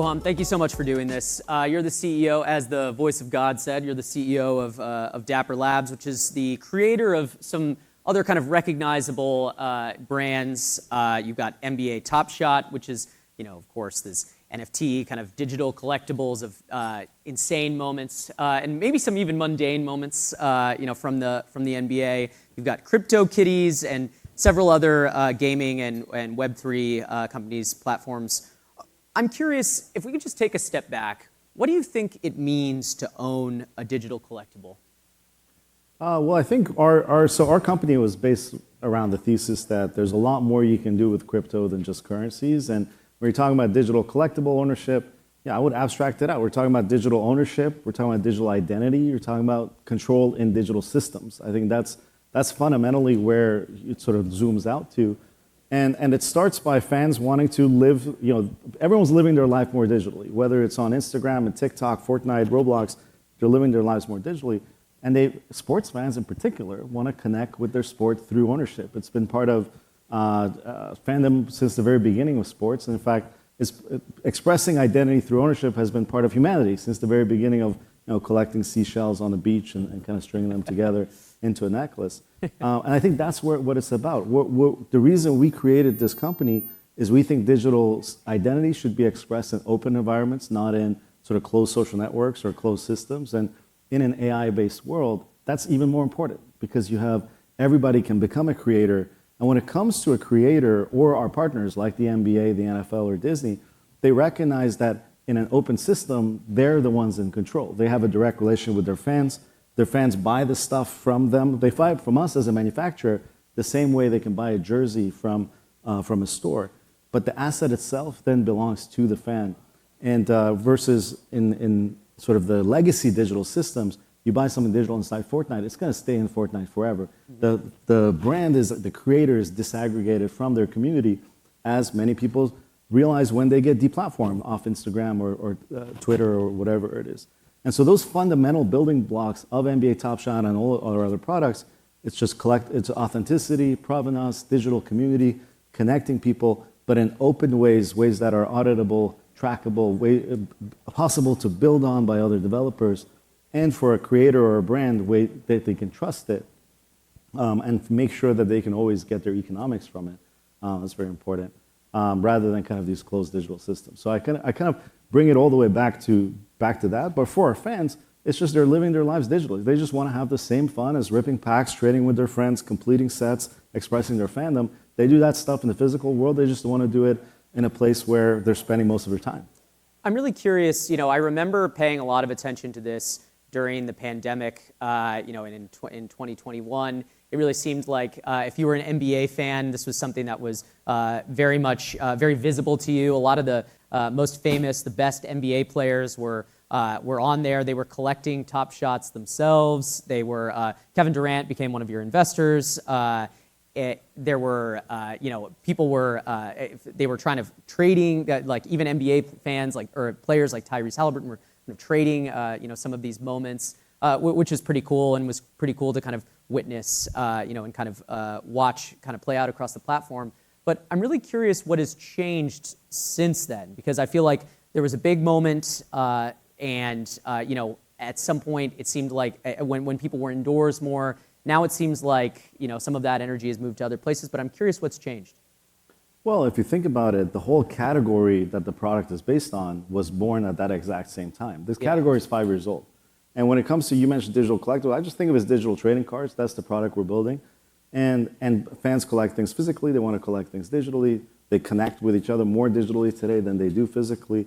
Roham, thank you so much for doing this. You're the CEO, as the voice of God said, you're the CEO of Dapper Labs, which is the creator of some other kind of recognizable brands. You've got NBA Top Shot, which is, of course, this NFT kind of digital collectibles of insane moments and maybe some even mundane moments, from the NBA. You've got CryptoKitties and several other gaming and Web3 companies, platforms. I'm curious, if we could just take a step back, what do you think it means to own a digital collectible? Well, I think our company was based around the thesis that there's a lot more you can do with crypto than just currencies. And when you're talking about digital collectible ownership, I would abstract it out. We're talking about digital ownership. We're talking about digital identity. You're talking about control in digital systems. I think that's fundamentally where it sort of zooms out to. And it starts by fans wanting to live, everyone's living their life more digitally, whether it's on Instagram and TikTok, Fortnite, Roblox, they're living their lives more digitally. And sports fans in particular want to connect with their sport through ownership. It's been part of fandom since the very beginning of sports. And in fact, expressing identity through ownership has been part of humanity since the very beginning of collecting seashells on the beach and kind of stringing them together into a necklace. And I think that's what it's about. The reason we created this company is we think digital identity should be expressed in open environments, not in sort of closed social networks or closed systems. And in an AI-based world, that's even more important because everybody can become a creator. And when it comes to a creator or our partners like the NBA, the NFL, or Disney, they recognize that in an open system, they're the ones in control. They have a direct relationship with their fans. Their fans buy the stuff from them. They buy it from us as a manufacturer the same way they can buy a jersey from a store. But the asset itself then belongs to the fan. And versus in sort of the legacy digital systems, you buy something digital inside Fortnite, it's going to stay in Fortnite forever. The brand the creator is disaggregated from their community, as many people realize when they get deplatformed off Instagram or Twitter or whatever it is. And so those fundamental building blocks of NBA Top Shot and all our other products, it's authenticity, provenance, digital community, connecting people, but in open ways that are auditable, trackable, possible to build on by other developers, and for a creator or a brand, way that they can trust it, and make sure that they can always get their economics from it. That's very important, rather than kind of these closed digital systems. So I kind of bring it all the way back to that. But for our fans, it's just they're living their lives digitally. They just want to have the same fun as ripping packs, trading with their friends, completing sets, expressing their fandom. They do that stuff in the physical world. They just want to do it in a place where they're spending most of their time. I'm really curious. I remember paying a lot of attention to this during the pandemic. In 2021, it really seemed like if you were an NBA fan, this was something that was very visible to you. A lot of the most famous, the best NBA players were on there. They were collecting Top Shots themselves. Kevin Durant became one of your investors. There were, people they were trying to trading, like even NBA fans, or players like Tyrese Halliburton were kind of trading, some of these moments, which is pretty cool and was pretty cool to kind of witness, and kind of watch kind of play out across the platform. But I'm really curious what has changed since then, because I feel like there was a big moment, and at some point it seemed like when people were indoors more. Now it seems like some of that energy has moved to other places. But I'm curious what's changed. Well, if you think about it, the whole category that the product is based on was born at that exact same time. This category is 5 years old. And when it comes to, you mentioned digital collectible, I just think of it as digital trading cards. That's the product we're building. And fans collect things physically. They want to collect things digitally. They connect with each other more digitally today than they do physically.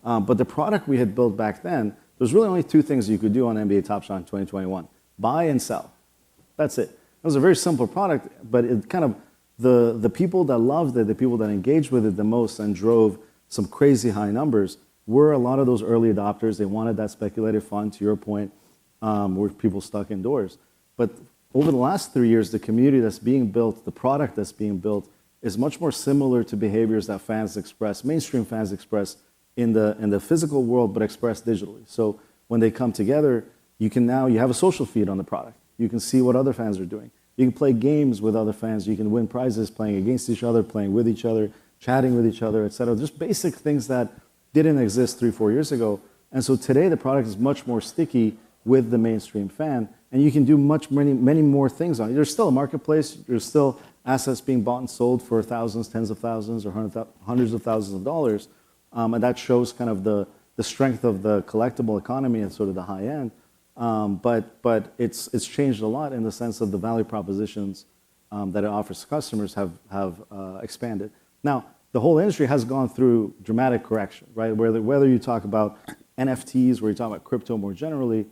But the product we had built back then, there's really only 2 things you could do on NBA Top Shot in 2021. Buy and sell. That's it. It was a very simple product, but it kind of, the people that loved it, the people that engaged with it the most and drove some crazy high numbers were a lot of those early adopters. They wanted that speculative fun, to your point, where people stuck indoors. But over the last 3 years, the community that's being built, the product that's being built, is much more similar to behaviors that fans express, mainstream fans express in the physical world, but expressed digitally. So when they come together, you have a social feed on the product. You can see what other fans are doing. You can play games with other fans. You can win prizes playing against each other, playing with each other, chatting with each other, et cetera. Just basic things that didn't exist 3-4 years ago. And so today the product is much more sticky with the mainstream fan, and you can do many more things on it. There's still a marketplace. There's still assets being bought and sold for thousands, tens of thousands, or hundreds of thousands of dollars, and that shows kind of the strength of the collectible economy and sort of the high end. But it's changed a lot in the sense of the value propositions that it offers to customers have expanded. Now, the whole industry has gone through dramatic correction, right? Whether you talk about NFTs, where you talk about crypto more generally,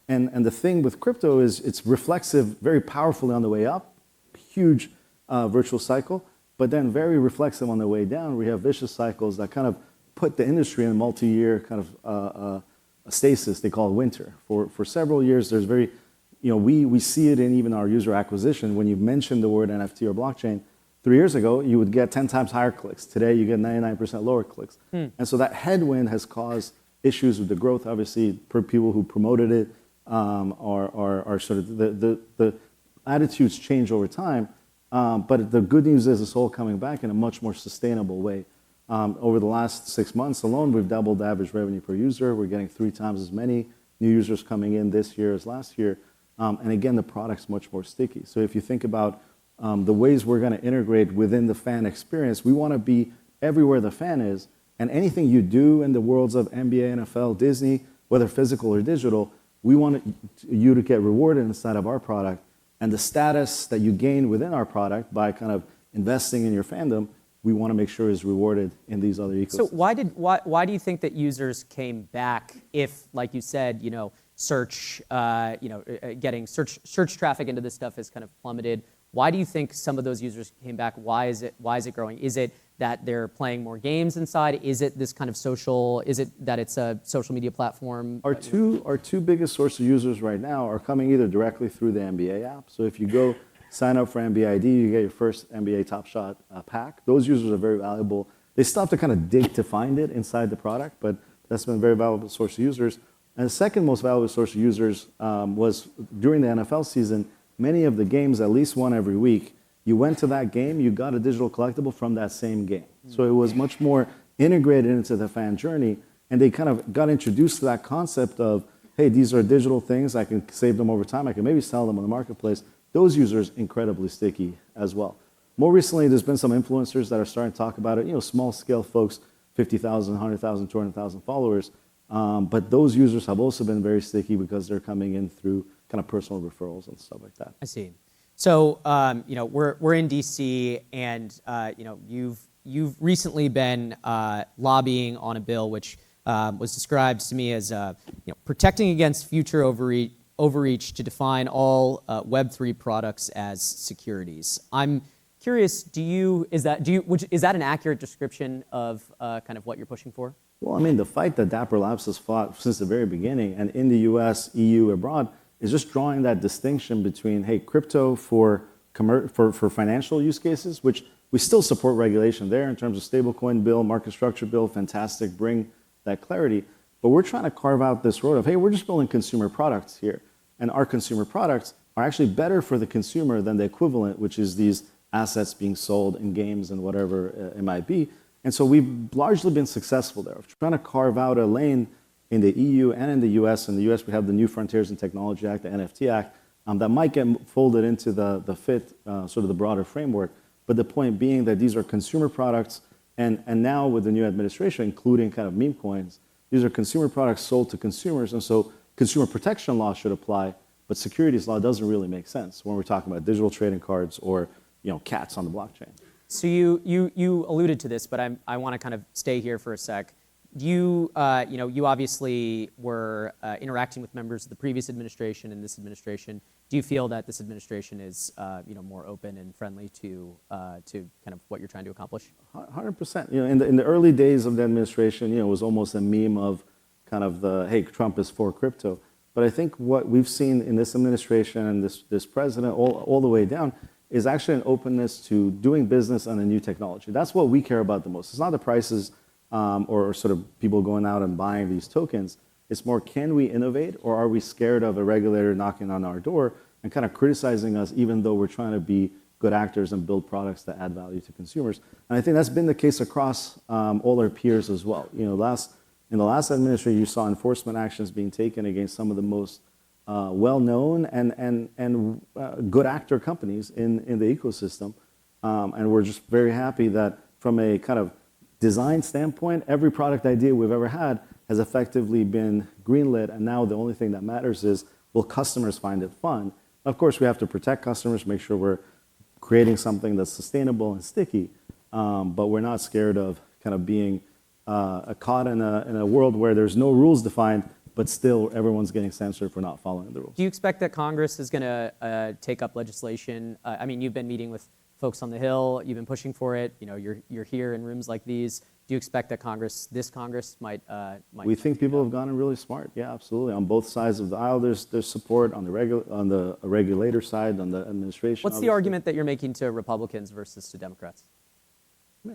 and the thing with crypto is it's reflexive very powerfully on the way up, huge virtual cycle, but then very reflexive on the way down. We have vicious cycles that kind of put the industry in a multi-year kind of a stasis. They call it winter. For several years, there's very, we see it in even our user acquisition. When you mention the word NFT or blockchain, 3 years ago, you would get 10 times higher clicks. Today, you get 99% lower clicks. And so that headwind has caused issues with the growth, obviously, for people who promoted it, are sort of the attitudes change over time. But the good news is it's all coming back in a much more sustainable way. Over the last 6 months alone, we've doubled the average revenue per user. We're getting 3 times as many new users coming in this year as last year. And again, the product's much more sticky. So if you think about the ways we're going to integrate within the fan experience, we want to be everywhere the fan is. And anything you do in the worlds of NBA, NFL, Disney, whether physical or digital, we want you to get rewarded inside of our product. And the status that you gain within our product by kind of investing in your fandom, we want to make sure is rewarded in these other ecosystems. So why do you think that users came back if, like you said, search, getting search traffic into this stuff has kind of plummeted? Why do you think some of those users came back? Why is it growing? Is it that they're playing more games inside? Is it this kind of social? Is it that it's a social media platform? Our two biggest sources of users right now are coming either directly through the NBA app. So if you go sign up for NBA ID, you get your first NBA Top Shot pack. Those users are very valuable. They still have to kind of dig to find it inside the product, but that's been a very valuable source of users. And the second most valuable source of users was during the NFL season. Many of the games, at least one every week, you went to that game, you got a digital collectible from that same game. So it was much more integrated into the fan journey, and they kind of got introduced to that concept of, hey, these are digital things, I can save them over time, I can maybe sell them on the marketplace. Those users, incredibly sticky as well. More recently, there's been some influencers that are starting to talk about it, small scale folks, 50,000, 100,000, 200,000 followers. But those users have also been very sticky because they're coming in through kind of personal referrals and stuff like that. I see. So we're in DC, and you've recently been lobbying on a bill which was described to me as protecting against future overreach to define all Web3 products as securities. I'm curious, is that an accurate description of kind of what you're pushing for? Well, I mean, the fight that Dapper Labs has fought since the very beginning, and in the US, EU, abroad, is just drawing that distinction between, hey, crypto for financial use cases, which we still support regulation there in terms of stablecoin bill, market structure bill, fantastic, bring that clarity. But we're trying to carve out this road of, hey, we're just building consumer products here. And our consumer products are actually better for the consumer than the equivalent, which is these assets being sold in games and whatever it might be. And so we've largely been successful there, trying to carve out a lane in the EU and in the US. In the US, we have the New Frontiers in Technology Act, the NFT Act, that might get folded into the FIT, sort of the broader framework. But the point being that these are consumer products, and now with the new administration, including kind of meme coins, these are consumer products sold to consumers, and so consumer protection law should apply, but securities law doesn't really make sense when we're talking about digital trading cards or cats on the blockchain. So you alluded to this, but I want to kind of stay here for a sec. You obviously were interacting with members of the previous administration and this administration. Do you feel that this administration is more open and friendly to kind of what you're trying to accomplish? 100%. In the early days of the administration, it was almost a meme of kind of the, hey, Trump is for crypto. But I think what we've seen in this administration and this president all the way down is actually an openness to doing business on a new technology. That's what we care about the most. It's not the prices or sort of people going out and buying these tokens. It's more, can we innovate, or are we scared of a regulator knocking on our door and kind of criticizing us even though we're trying to be good actors and build products that add value to consumers. And I think that's been the case across all our peers as well. In the last administration, you saw enforcement actions being taken against some of the most well-known and good actor companies in the ecosystem. And we're just very happy that from a kind of design standpoint, every product idea we've ever had has effectively been greenlit, and now the only thing that matters is, will customers find it fun? Of course, we have to protect customers, make sure we're creating something that's sustainable and sticky, but we're not scared of kind of being caught in a world where there's no rules defined, but still everyone's getting censored for not following the rules. Do you expect that Congress is going to take up legislation? I mean, you've been meeting with folks on the Hill, you've been pushing for it, you're here in rooms like these. Do you expect that this Congress might We think people have gotten really smart. Yeah, absolutely. On both sides of the aisle, there's support on the regulator side, on the administration. What's the argument that you're making to Republicans versus to Democrats?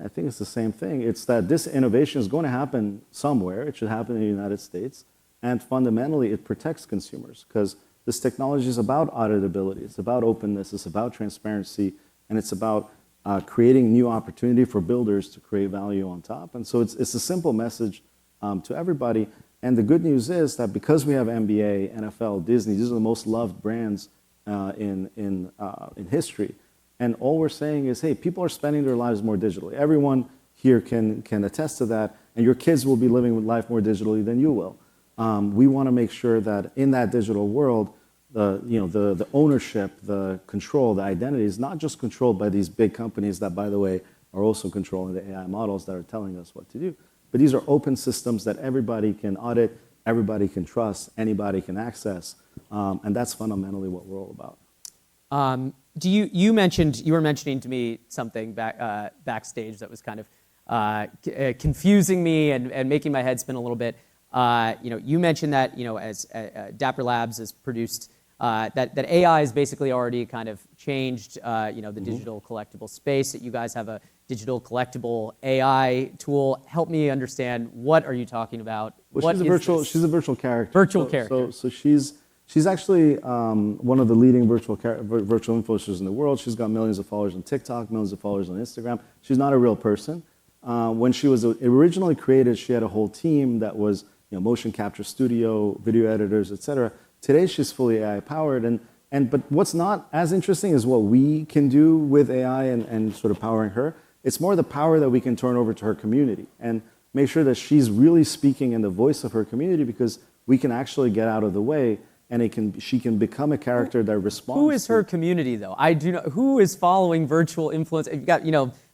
I think it's the same thing. It's that this innovation is going to happen somewhere. It should happen in the United States. And fundamentally, it protects consumers because this technology is about auditability. It's about openness. It's about transparency. And it's about creating new opportunity for builders to create value on top. And so it's a simple message to everybody. And the good news is that because we have NBA, NFL, Disney, these are the most loved brands in history. And all we're saying is, hey, people are spending their lives more digitally. Everyone here can attest to that. And your kids will be living life more digitally than you will. We want to make sure that in that digital world, the ownership, the control, the identity is not just controlled by these big companies that, by the way, are also controlling the AI models that are telling us what to do. But these are open systems that everybody can audit, everybody can trust, anybody can access. And that's fundamentally what we're all about. You were mentioning to me something backstage that was kind of confusing me and making my head spin a little bit. You mentioned that as Dapper Labs has produced that AI has basically already kind of changed the digital collectible space. That you guys have a digital collectible AI tool. Help me understand, what are you talking about? Well, she's a virtual character. Virtual character. So she's actually one of the leading virtual influencers in the world. She's got millions of followers on TikTok, millions of followers on Instagram. She's not a real person. When she was originally created, she had a whole team that was motion capture studio, video editors, etc. Today, she's fully AI powered. But what's not as interesting is what we can do with AI and sort of powering her. It's more the power that we can turn over to her community and make sure that she's really speaking in the voice of her community, because we can actually get out of the way and she can become a character that responds. Who is her community, though? I do know who is following virtual influence. You've got,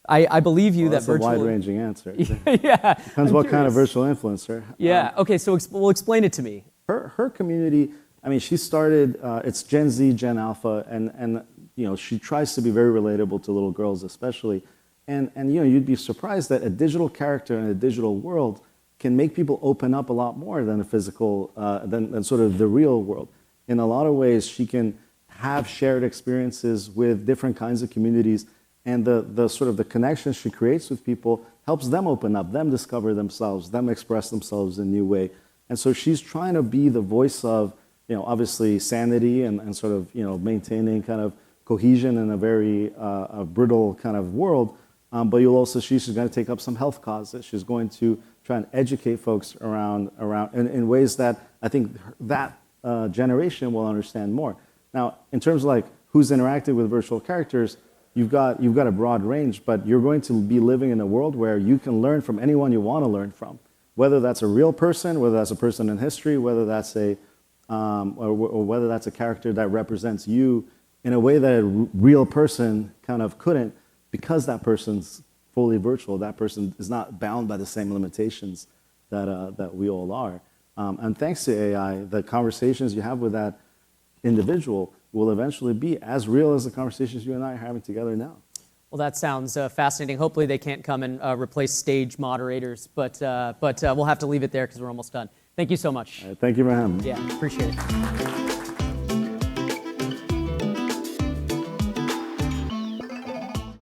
I believe you that virtual. That's a wide-ranging answer. Yeah. Depends what kind of virtual influencer. Yeah. Okay. So explain it to me. Her community. I mean, she started. It's Gen Z, Gen Alpha, and she tries to be very relatable to little girls, especially. And you'd be surprised that a digital character in a digital world can make people open up a lot more than a physical, than sort of the real world. In a lot of ways, she can have shared experiences with different kinds of communities. And the sort of the connections she creates with people helps them open up, them discover themselves, them express themselves in a new way. And so she's trying to be the voice of, obviously sanity and sort of, maintaining kind of cohesion in a very brittle kind of world. But she's going to take up some health causes. She's going to try and educate folks around in ways that I think that generation will understand more. Now, in terms of like who's interacting with virtual characters, you've got a broad range, but you're going to be living in a world where you can learn from anyone you want to learn from, whether that's a real person, whether that's a person in history, whether that's or whether that's a character that represents you in a way that a real person kind of couldn't, because that person's fully virtual. That person is not bound by the same limitations that we all are. And thanks to AI, the conversations you have with that individual will eventually be as real as the conversations you and I are having together now. Well, that sounds fascinating. Hopefully they can't come and replace stage moderators, but we'll have to leave it there because we're almost done. Thank you so much. Thank you for having me. Yeah, appreciate it.